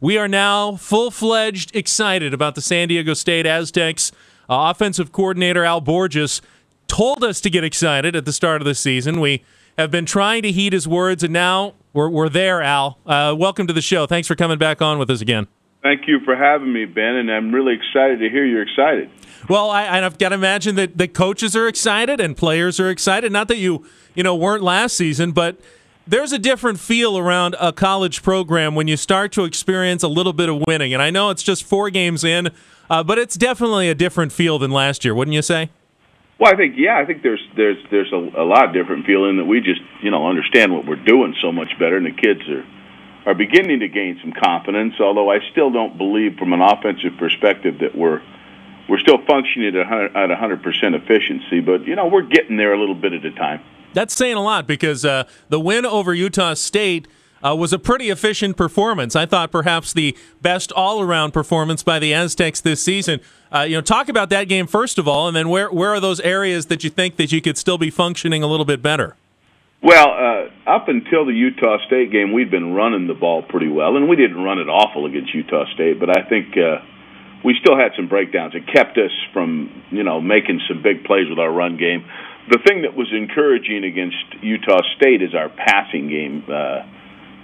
We are now full-fledged excited about the San Diego State Aztecs. Offensive coordinator Al Borges told us to get excited at the start of the season. We have been trying to heed his words, and now we're there, Al. Welcome to the show. Thanks for coming back on with us again. Thank you for having me, Ben, and I'm really excited to hear you're excited. Well, I've got to imagine that the coaches are excited and players are excited. Not that you weren't last season, but there's a different feel around a college program when you start to experience a little bit of winning. And I know it's just 4 games in, but it's definitely a different feel than last year, wouldn't you say? Well, I think there's a lot different feeling that we just understand what we're doing so much better, and the kids are beginning to gain some confidence. Although I still don't believe, from an offensive perspective, that we're still functioning at 100% efficiency. But we're getting there a little bit at a time. That's saying a lot because the win over Utah State was a pretty efficient performance. I thought perhaps the best all-around performance by the Aztecs this season. Talk about that game first of all, and then where are those areas that you think that you could still be functioning a little bit better? Well, up until the Utah State game, we'd been running the ball pretty well, and we didn't run it awful against Utah State, but I think we still had some breakdowns. It kept us from, making some big plays with our run game. The thing that was encouraging against Utah State is our passing game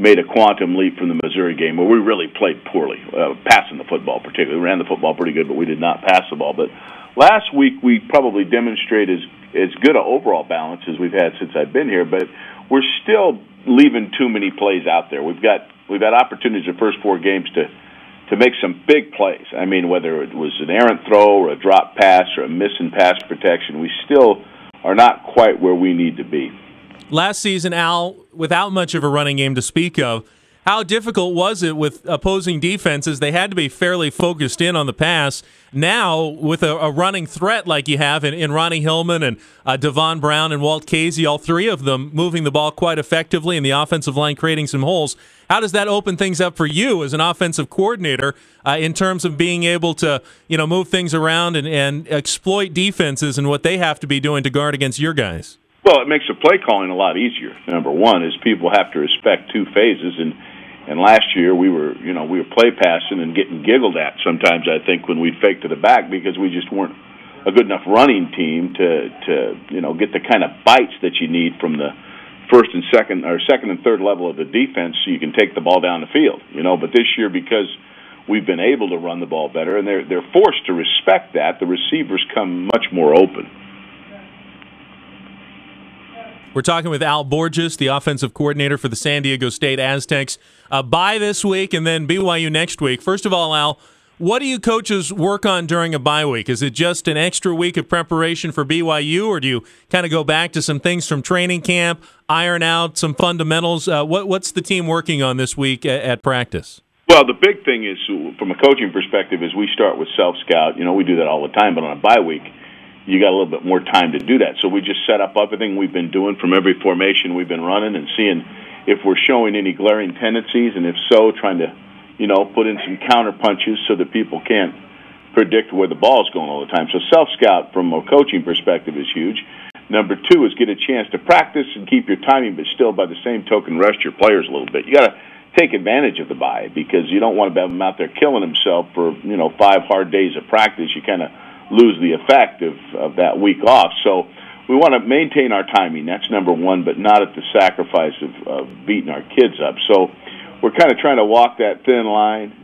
made a quantum leap from the Missouri game, where we really played poorly, passing the football particularly. We ran the football pretty good, but we did not pass the ball. But last week we probably demonstrated as good an overall balance as we've had since I've been here, but we're still leaving too many plays out there. We've got opportunities the first 4 games to make some big plays. I mean, whether it was an errant throw or a drop pass or a missing pass protection, we still are not quite where we need to be. Last season, Al, without much of a running game to speak of, how difficult was it with opposing defenses? They had to be fairly focused in on the pass. Now, with a running threat like you have in Ronnie Hillman and Devon Brown and Walt Casey, all 3 of them moving the ball quite effectively and the offensive line creating some holes, how does that open things up for you as an offensive coordinator in terms of being able to move things around and exploit defenses and what they have to be doing to guard against your guys? Well, it makes the play calling a lot easier. Number one is people have to respect 2 phases, and last year we were play passing and getting giggled at sometimes, I think, when we'd fake to the back because we just weren't a good enough running team to get the kind of bites that you need from the first and second and third level of the defense so you can take the ball down the field. But this year, because we've been able to run the ball better and they're forced to respect that, the receivers come much more open. We're talking with Al Borges, the offensive coordinator for the San Diego State Aztecs. Bye this week and then BYU next week. First of all, Al, what do you coaches work on during a bye week? Is it just an extra week of preparation for BYU, or do you kind of go back to some things from training camp, iron out some fundamentals? What's the team working on this week at practice? Well, the big thing is, from a coaching perspective, is we start with self-scout. We do that all the time, but on a bye week, you got a little bit more time to do that. So we just set up everything we've been doing from every formation we've been running and seeing if we're showing any glaring tendencies, and if so, trying to, put in some counter punches so that people can't predict where the ball's going all the time. So self-scout from a coaching perspective is huge. Number 2 is get a chance to practice and keep your timing, but still, by the same token, rest your players a little bit. You got to take advantage of the bye because you don't want to have them out there killing himself for 5 hard days of practice. You kind of lose the effect of that week off. So we want to maintain our timing. That's number 1, but not at the sacrifice of beating our kids up. So we're kind of trying to walk that thin line.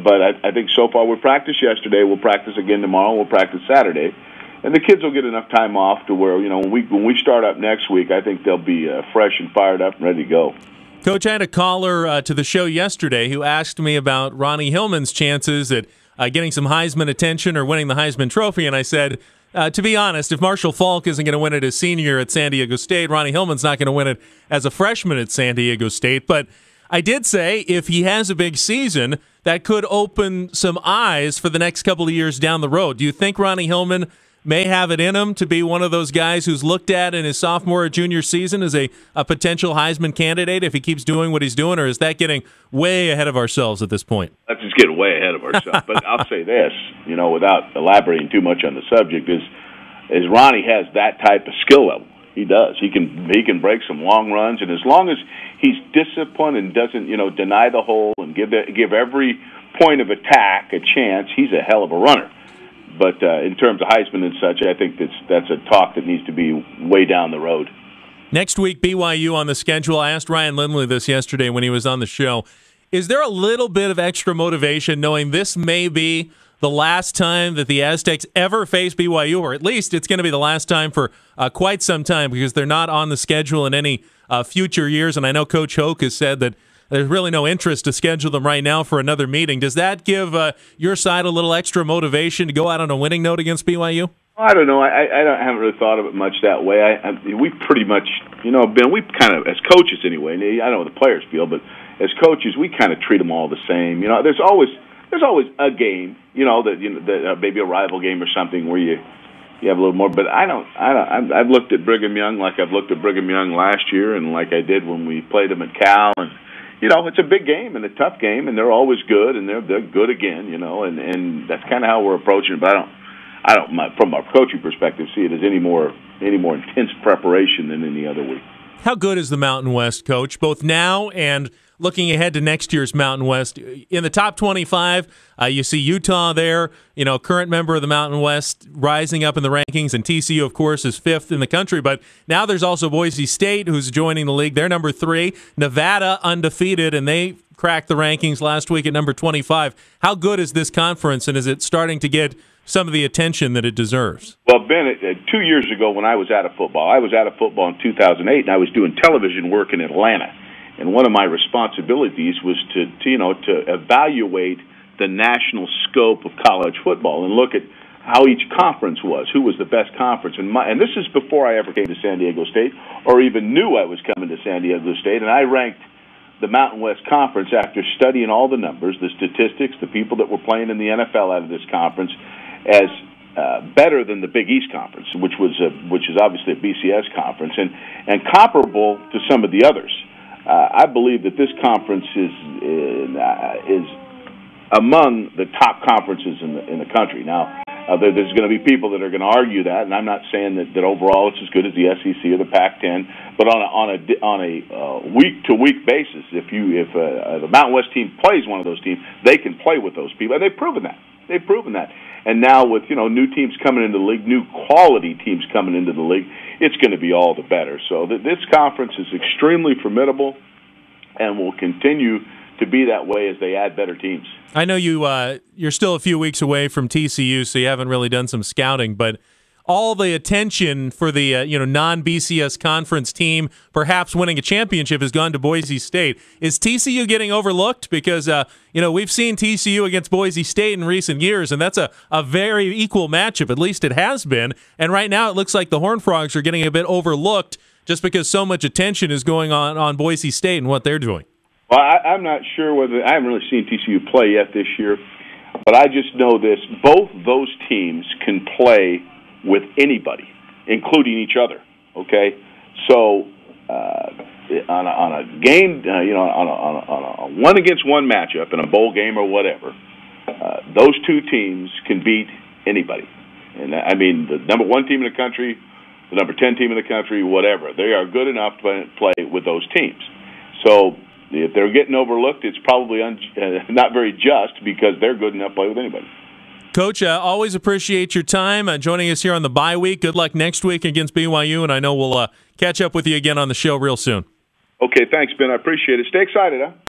But I think so far we practiced yesterday. We'll practice again tomorrow. We'll practice Saturday. And the kids will get enough time off to where, when we start up next week, I think they'll be fresh and fired up and ready to go. Coach, I had a caller to the show yesterday who asked me about Ronnie Hillman's chances at getting some Heisman attention or winning the Heisman Trophy, and I said, to be honest, if Marshall Faulk isn't going to win it as senior at San Diego State, Ronnie Hillman's not going to win it as a freshman at San Diego State. But I did say if he has a big season, that could open some eyes for the next couple of years down the road. Do you think Ronnie Hillman may have it in him to be one of those guys who's looked at in his sophomore or junior season as a potential Heisman candidate if he keeps doing what he's doing, or is that getting way ahead of ourselves at this point? That's just getting way ahead of ourselves. But I'll say this, without elaborating too much on the subject, is Ronnie has that type of skill level. He does. He can break some long runs, and as long as he's disciplined and doesn't, deny the hole and give every point of attack a chance, he's a hell of a runner. But in terms of Heisman and such, I think that's a talk that needs to be way down the road. Next week, BYU on the schedule. I asked Ryan Lindley this yesterday when he was on the show. Is there a little bit of extra motivation knowing this may be the last time that the Aztecs ever face BYU, or at least it's going to be the last time for quite some time because they're not on the schedule in any future years? And I know Coach Hoke has said that there's really no interest to schedule them right now for another meeting. Does that give your side a little extra motivation to go out on a winning note against BYU? I don't know. I haven't really thought of it much that way. We pretty much, Ben, we kind of, as coaches anyway, I don't know what the players feel, but as coaches, we kind of treat them all the same. There's always a game, that maybe a rival game or something where you have a little more. But I've looked at Brigham Young like I've looked at Brigham Young last year, and like I did when we played them at Cal, and it's a big game and a tough game, and they're always good, and they're good again, and that's kind of how we're approaching it. But I don't, from a coaching perspective, see it as any more intense preparation than any other week. How good is the Mountain West, Coach, both now and looking ahead to next year's Mountain West? In the top 25, you see Utah there, current member of the Mountain West, rising up in the rankings, and TCU, of course, is 5th in the country. But now there's also Boise State, who's joining the league. They're number 3. Nevada, undefeated, and they cracked the rankings last week at number 25. How good is this conference, and is it starting to get some of the attention that it deserves? Well, Ben, 2 years ago when I was out of football in 2008, and I was doing television work in Atlanta. And one of my responsibilities was to evaluate the national scope of college football and look at how each conference was, who was the best conference. And this is before I ever came to San Diego State or even knew I was coming to San Diego State. And I ranked the Mountain West Conference after studying all the numbers, the statistics, the people that were playing in the NFL out of this conference as better than the Big East Conference, which is obviously a BCS conference, and comparable to some of the others. I believe that this conference is among the top conferences in the country. Now, there's going to be people that are going to argue that, and I'm not saying that overall it's as good as the SEC or the Pac-10, but on a week-to-week basis, if the Mountain West team plays one of those teams, they can play with those people, and they've proven that. And now with new teams coming into the league, new quality teams coming into the league, it's going to be all the better. So this conference is extremely formidable and will continue to be that way as they add better teams. I know you're still a few weeks away from TCU, so you haven't really done some scouting, but all the attention for the non-BCS conference team perhaps winning a championship has gone to Boise State. Is TCU getting overlooked? Because we've seen TCU against Boise State in recent years, and that's a very equal matchup. At least it has been. And right now it looks like the Horned Frogs are getting a bit overlooked just because so much attention is going on Boise State and what they're doing. Well, I'm not sure whether – I haven't really seen TCU play yet this year, but I just know this. Both those teams can play with anybody, including each other, okay? So on a game, on a one-against-one matchup in a bowl game or whatever, those two teams can beat anybody. And I mean, the number 1 team in the country, the number 10 team in the country, whatever. They are good enough to play with those teams. So if they're getting overlooked, it's probably not very just because they're good enough to play with anybody. Coach, always appreciate your time joining us here on the bye week. Good luck next week against BYU, and I know we'll catch up with you again on the show real soon. Okay, thanks, Ben. I appreciate it. Stay excited, huh?